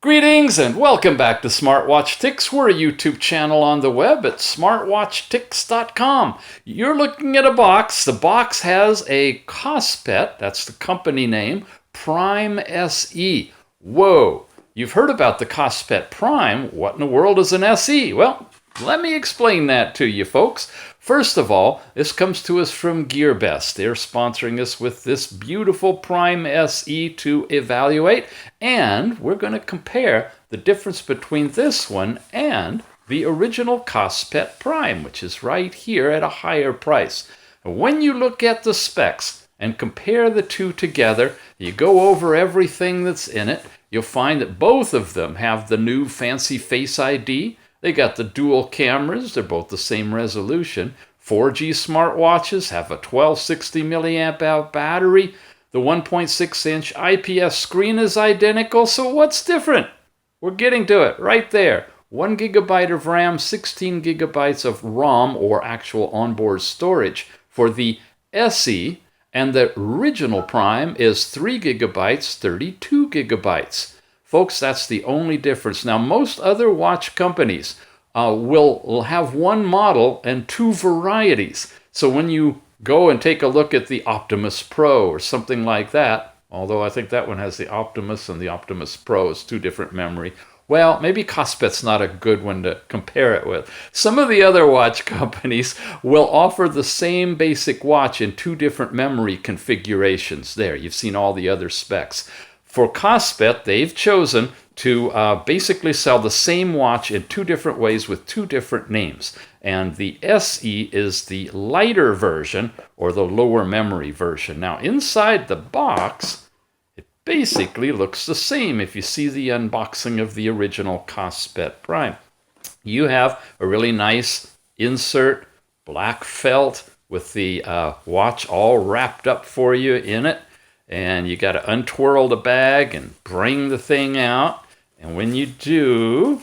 Greetings and welcome back to Smartwatch Ticks. We're a YouTube channel on the web at smartwatchticks.com. You're looking at a box. The box has a Kospet, that's the company name, Prime SE. Whoa, you've heard about the Kospet Prime. What in the world is an SE? Well, let me explain that to you folks. First of all, this comes to us from Gearbest. They're sponsoring us with this beautiful Prime SE to evaluate, and we're going to compare the difference between this one and the original Kospet Prime, which is right here at a higher price. When you look at the specs and compare the two together, you go over everything that's in it, you'll find that both of them have the new fancy Face ID. They got the dual cameras, they're both the same resolution. 4G smartwatches have a 1260 milliamp hour battery. The 1.6-inch IPS screen is identical, so what's different? We're getting to it right there. 1 gigabyte of RAM, 16 gigabytes of ROM, or actual onboard storage, for the SE, and the original Prime is 3 gigabytes, 32 gigabytes. Folks, that's the only difference. Now, most other watch companies will have one model and two varieties. So when you go and take a look at the Optimus Pro or something like that, although I think that one has the Optimus and the Optimus Pro is two different memory. Well, maybe Kospet's not a good one to compare it with. Some of the other watch companies will offer the same basic watch in two different memory configurations. There, you've seen all the other specs. For Kospet, they've chosen to basically sell the same watch in two different ways with two different names. And the SE is the lighter version, or the lower memory version. Now, inside the box, it basically looks the same if you see the unboxing of the original Kospet Prime. You have a really nice insert, black felt, with the watch all wrapped up for you in it. And you got to untwirl the bag and bring the thing out. And when you do,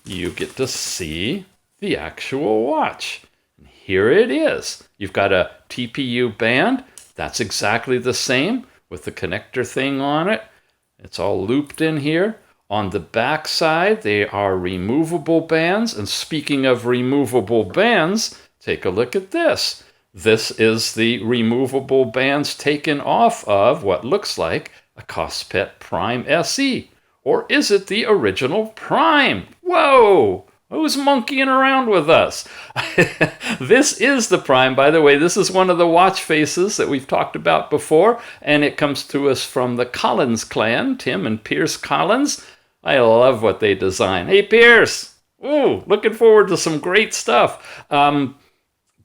you get to see the actual watch. And here it is. You've got a TPU band. That's exactly the same with the connector thing on it. It's all looped in here. On the back side, they are removable bands. And speaking of removable bands, take a look at this. This is the removable bands taken off of what looks like a Kospet Prime SE. Or is it the original Prime? Whoa! Who's monkeying around with us? This is the Prime, by the way. This is one of the watch faces that we've talked about before, and it comes to us from the Collins clan, Tim and Pierce Collins. I love what they design. Hey, Pierce! Ooh, looking forward to some great stuff.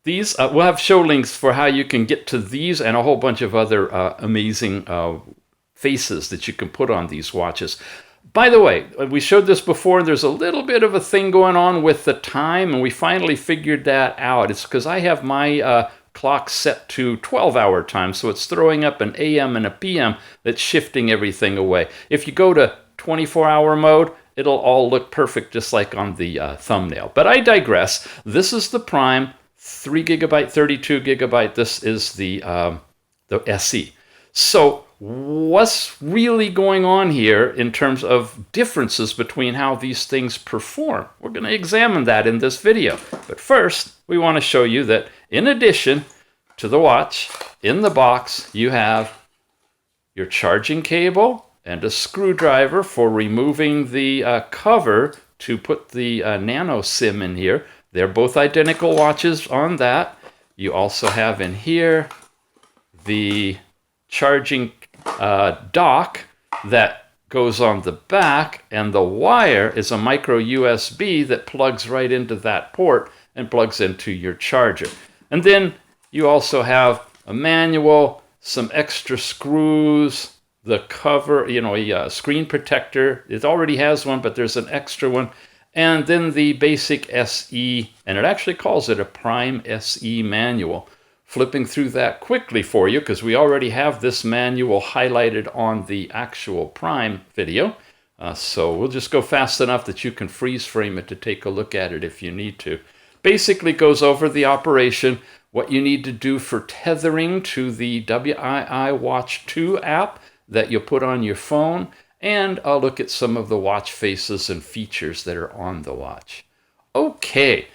These we'll have show links for how you can get to these and a whole bunch of other amazing faces that you can put on these watches. By the way, we showed this before. There's a little bit of a thing going on with the time, and we finally figured that out. It's because I have my clock set to 12-hour time, so it's throwing up an AM and a PM that's shifting everything away. If you go to 24-hour mode, it'll all look perfect just like on the thumbnail. But I digress. This is the Prime. 3 gigabyte, 32 gigabyte. This is the SE. So what's really going on here in terms of differences between how these things perform? We're going to examine that in this video. But first, we want to show you that in addition to the watch, in the box, you have your charging cable and a screwdriver for removing the cover to put the nano SIM in here. They're both identical watches on that. You also have in here the charging dock that goes on the back, and the wire is a micro USB that plugs right into that port and plugs into your charger. And then you also have a manual, some extra screws, the cover, a screen protector. It already has one, but there's an extra one. And then the basic SE, and it actually calls it a Prime SE manual. Flipping through that quickly for you, because we already have this manual highlighted on the actual Prime video. So we'll just go fast enough that you can freeze frame it to take a look at it if you need to. Basically goes over the operation, what you need to do for tethering to the WII Watch 2 app that you put on your phone, and I'll look at some of the watch faces and features that are on the watch. Okay,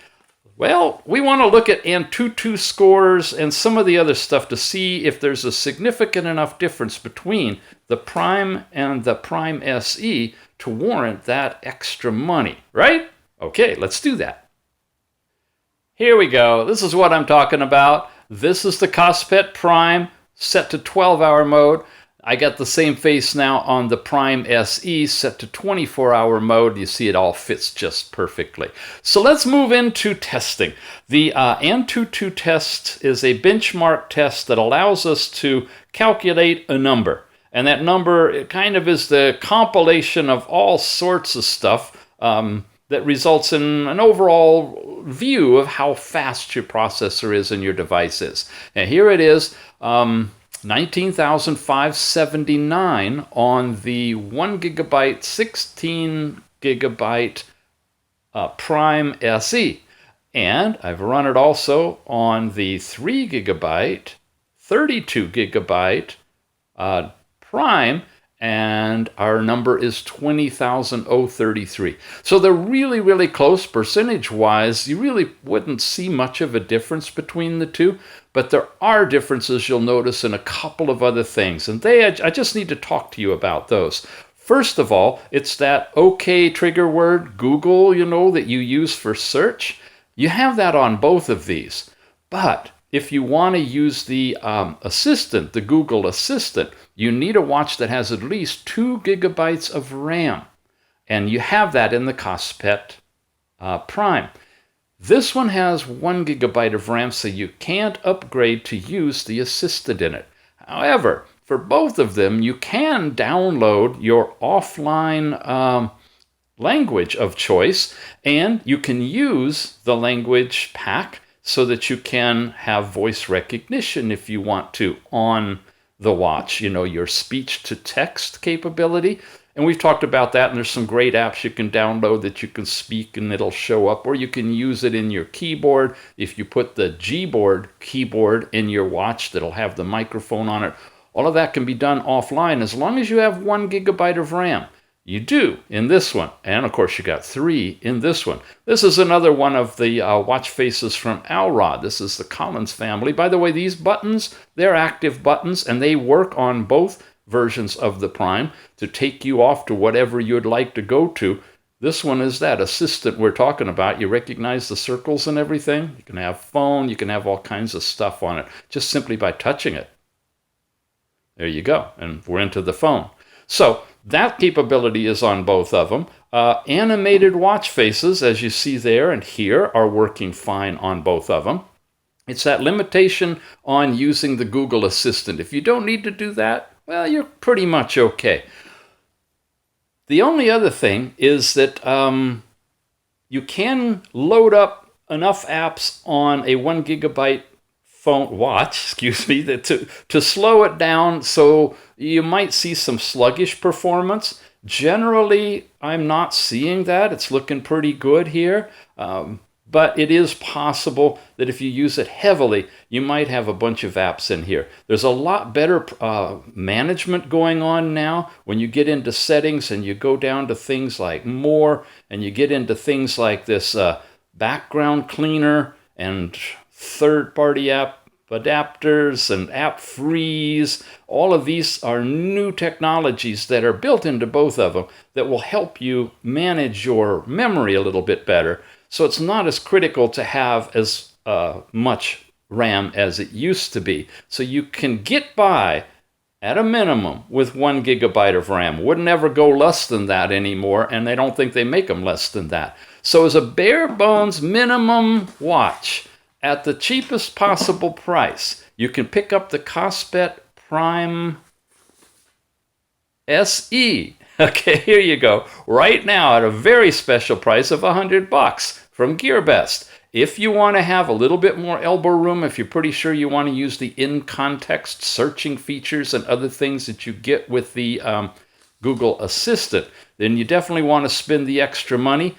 well, we want to look at Antutu scores and some of the other stuff to see if there's a significant enough difference between the Prime and the Prime SE to warrant that extra money, right? Okay, let's do that. Here we go. This is what I'm talking about. This is the Kospet Prime set to 12-hour mode. I got the same face now on the Prime SE set to 24-hour mode. You see it all fits just perfectly. So let's move into testing. The Antutu Test is a benchmark test that allows us to calculate a number. And that number, it kind of is the compilation of all sorts of stuff that results in an overall view of how fast your processor is and your device is. And here it is. 19,579 on the 1 gigabyte, 16 gigabyte Prime SE. And I've run it also on the 3 gigabyte, 32 gigabyte Prime, and our number is 20,033. So they're really, really close percentage-wise. You really wouldn't see much of a difference between the two, but there are differences you'll notice in a couple of other things, and I just need to talk to you about those. First of all, it's that OK trigger word, Google, that you use for search. You have that on both of these, but if you want to use the Assistant, the Google Assistant, you need a watch that has at least 2 gigabytes of RAM. And you have that in the Kospet Prime. This one has 1 gigabyte of RAM, so you can't upgrade to use the Assistant in it. However, for both of them, you can download your offline language of choice, and you can use the language pack so that you can have voice recognition if you want to on the watch, your speech-to-text capability. And we've talked about that, and there's some great apps you can download that you can speak and it'll show up, or you can use it in your keyboard. If you put the Gboard keyboard in your watch that'll have the microphone on it, all of that can be done offline as long as you have 1 gigabyte of RAM. You do in this one, and of course you got 3 in this one. This is another one of the watch faces from Alrod. This is the Collins family. By the way, these buttons, they're active buttons, and they work on both versions of the Prime to take you off to whatever you'd like to go to. This one is that Assistant we're talking about. You recognize the circles and everything. You can have phone, you can have all kinds of stuff on it just simply by touching it. There you go, and we're into the phone. So that capability is on both of them. Animated watch faces, as you see there and here, are working fine on both of them. It's that limitation on using the Google Assistant. If you don't need to do that, well, you're pretty much okay. The only other thing is that you can load up enough apps on a 1 gigabyte watch, to slow it down, so you might see some sluggish performance. Generally, I'm not seeing that. It's looking pretty good here. But it is possible that if you use it heavily, you might have a bunch of apps in here. There's a lot better management going on now when you get into settings and you go down to things like More, and you get into things like this background cleaner and third-party app adapters and app freeze. All of these are new technologies that are built into both of them that will help you manage your memory a little bit better. So it's not as critical to have as much RAM as it used to be. So you can get by at a minimum with 1 gigabyte of RAM. Wouldn't ever go less than that anymore, and they don't think they make them less than that. So as a bare bones minimum watch at the cheapest possible price, you can pick up the Kospet Prime SE. Okay, here you go. Right now at a very special price of $100 from Gearbest. If you want to have a little bit more elbow room, if you're pretty sure you want to use the in-context searching features and other things that you get with the Google Assistant, then you definitely want to spend the extra money.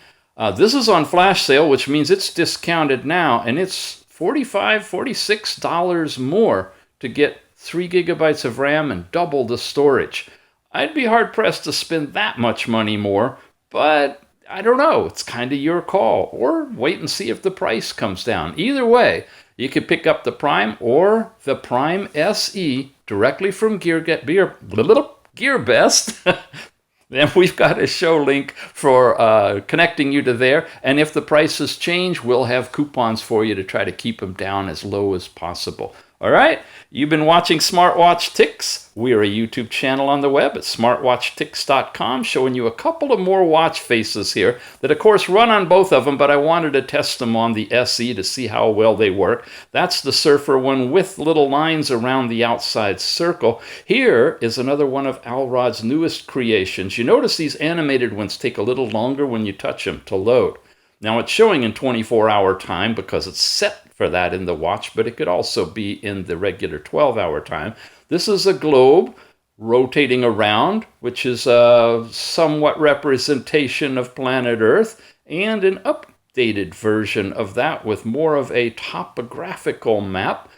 This is on flash sale, which means it's discounted now, and it's $45, $46 more to get 3 gigabytes of RAM and double the storage. I'd be hard-pressed to spend that much money more, but I don't know. It's kind of your call. Or wait and see if the price comes down. Either way, you could pick up the Prime or the Prime SE directly from Gearbest. Then we've got a show link for connecting you to there. And if the prices change, we'll have coupons for you to try to keep them down as low as possible. All right? You've been watching Smartwatch Ticks. We're a YouTube channel on the web at smartwatchticks.com, showing you a couple of more watch faces here that, of course, run on both of them, but I wanted to test them on the SE to see how well they work. That's the Surfer one with little lines around the outside circle. Here is another one of Alrod's newest creations. You notice these animated ones take a little longer when you touch them to load. Now, it's showing in 24-hour time because it's set for that in the watch, but it could also be in the regular 12-hour time. This is a globe rotating around, which is a somewhat representation of planet Earth, and an updated version of that with more of a topographical map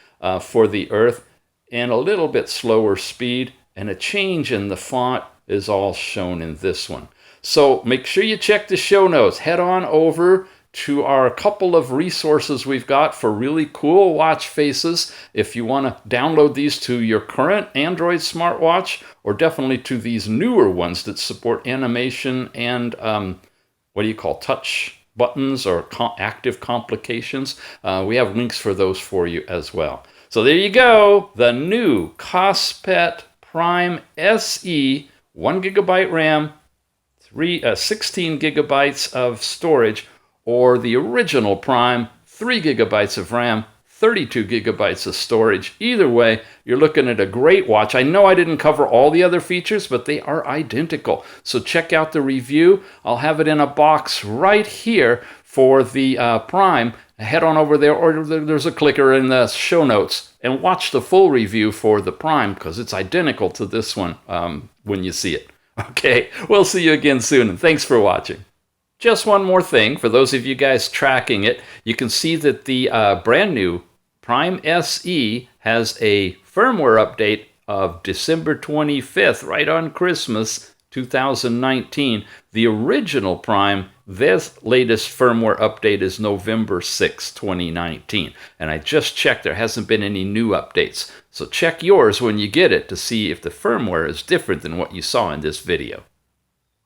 for the Earth and a little bit slower speed, and a change in the font is all shown in this one. So make sure you check the show notes. Head on over to our couple of resources we've got for really cool watch faces. If you want to download these to your current Android smartwatch, or definitely to these newer ones that support animation and touch buttons or active complications, we have links for those for you as well. So there you go, the new Kospet Prime SE, 1 gigabyte RAM, 16 gigabytes of storage, or the original Prime, 3 gigabytes of RAM, 32 gigabytes of storage. Either way, you're looking at a great watch. I know I didn't cover all the other features, but they are identical. So check out the review. I'll have it in a box right here for the Prime. Head on over there, or there's a clicker in the show notes, and watch the full review for the Prime, because it's identical to this one when you see it. Okay, we'll see you again soon, and thanks for watching. Just one more thing, for those of you guys tracking it, you can see that the brand new Prime SE has a firmware update of December 25th, right on Christmas 2019. The original Prime, this latest firmware update is November 6, 2019. And I just checked, there hasn't been any new updates. So check yours when you get it to see if the firmware is different than what you saw in this video.